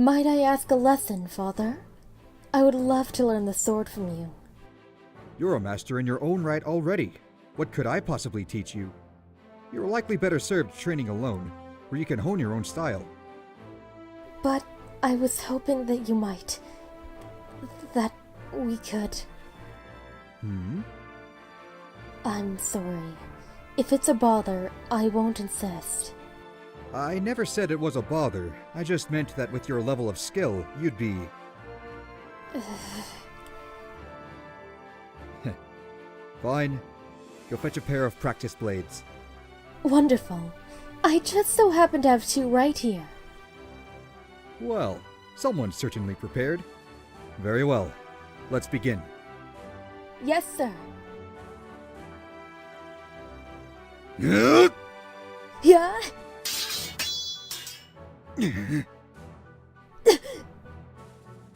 Might I ask a lesson, Father? I would love to learn the sword from you. You're a master in your own right already. What could I possibly teach you? You're likely better served training alone, where you can hone your own style. But I was hoping that you might. That we could. I'm sorry. If it's a bother, I won't insist. I never said it was a bother. I just meant that with your level of skill, you'd be... Fine. Go fetch a pair of practice blades. Wonderful. I just so happen to have two right here. Well, someone's certainly prepared. Very well. Let's begin. Yes, sir. Yeah?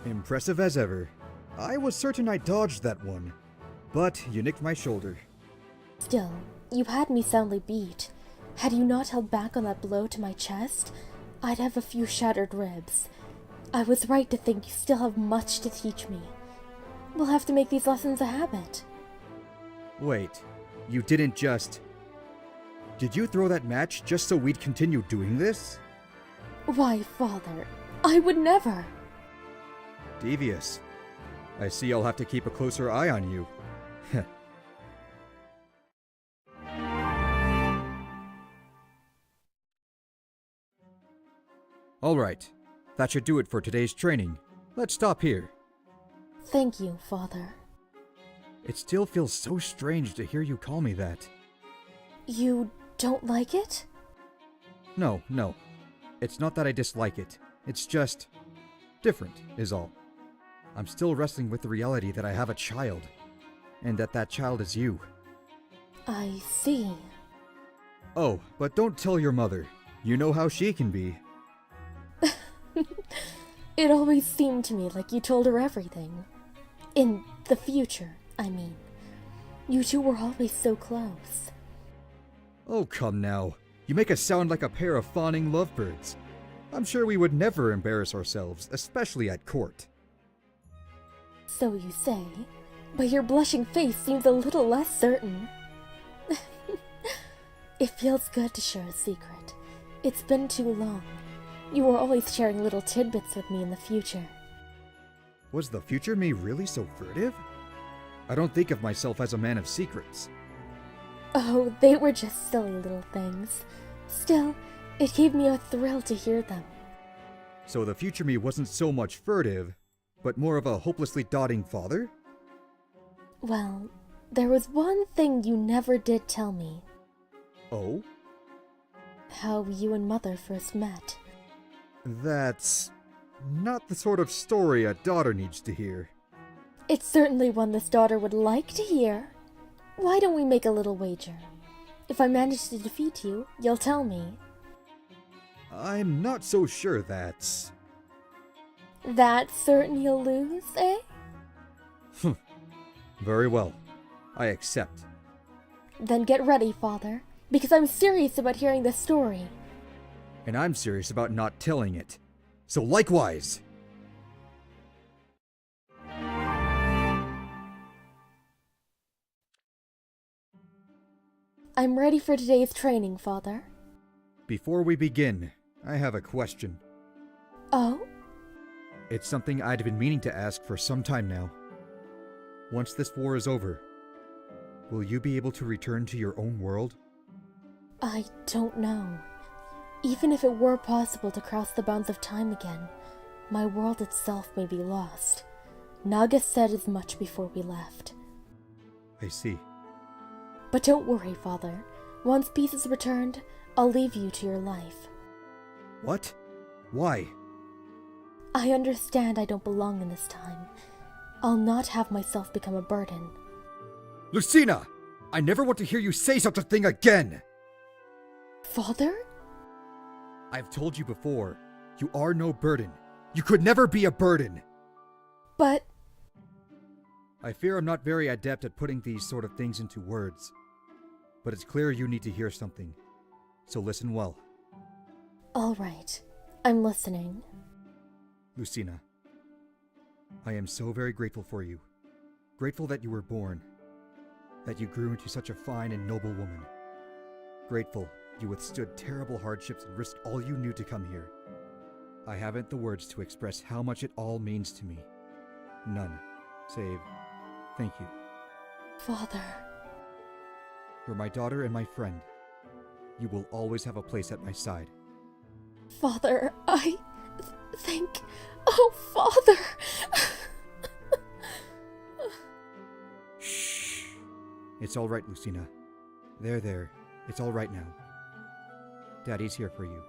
Impressive as ever. I was certain I dodged that one, but you nicked my shoulder. Still, you had me soundly beat. Had you not held back on that blow to my chest, I'd have a few shattered ribs. I was right to think you still have much to teach me. We'll have to make these lessons a habit. Wait, you didn't just... Did you throw that match just so we'd continue doing this? Why, Father, I would never. Devious. I see I'll have to keep a closer eye on you. Alright, that should do it for today's training. Let's stop here. Thank you, Father. It still feels so strange to hear you call me that. You don't like it? No. It's not that I dislike it. It's just... different, is all. I'm still wrestling with the reality that I have a child. And that child is you. I see. Oh, but don't tell your mother. You know how she can be. It always seemed to me like you told her everything. In the future, I mean. You two were always so close. Oh, come now. You make us sound like a pair of fawning lovebirds. I'm sure we would never embarrass ourselves, especially at court. So you say, but your blushing face seems a little less certain. It feels good to share a secret. It's been too long. You were always sharing little tidbits with me in the future. Was the future me really so furtive? I don't think of myself as a man of secrets. Oh, they were just silly little things. Still, it gave me a thrill to hear them. So the future me wasn't so much furtive, but more of a hopelessly dotting father? Well, there was one thing you never did tell me. Oh? How you and Mother first met. That's... not the sort of story a daughter needs to hear. It's certainly one this daughter would like to hear. Why don't we make a little wager? If I manage to defeat you, you'll tell me. I'm not so sure that's... That's certain you'll lose, eh? Very well. I accept. Then get ready, Father, because I'm serious about hearing the story. And I'm serious about not telling it. So likewise! I'm ready for today's training, Father. Before we begin, I have a question. Oh? It's something I'd been meaning to ask for some time now. Once this war is over, will you be able to return to your own world? I don't know. Even if it were possible to cross the bounds of time again, my world itself may be lost. Naga said as much before we left. I see. But don't worry, Father. Once peace is returned, I'll leave you to your life. What? Why? I understand I don't belong in this time. I'll not have myself become a burden. Lucina! I never want to hear you say such a thing again! Father? I've told you before, you are no burden. You could never be a burden! But... I fear I'm not very adept at putting these sort of things into words. But it's clear you need to hear something. So listen well. All right. I'm listening. Lucina, I am so very grateful for you. Grateful that you were born, that you grew into such a fine and noble woman. Grateful you withstood terrible hardships and risked all you knew to come here. I haven't the words to express how much it all means to me. None, save thank you. Father. You're my daughter and my friend. You will always have a place at my side. Father, think... Oh, Father! Shh. It's all right, Lucina. There. It's all right now. Daddy's here for you.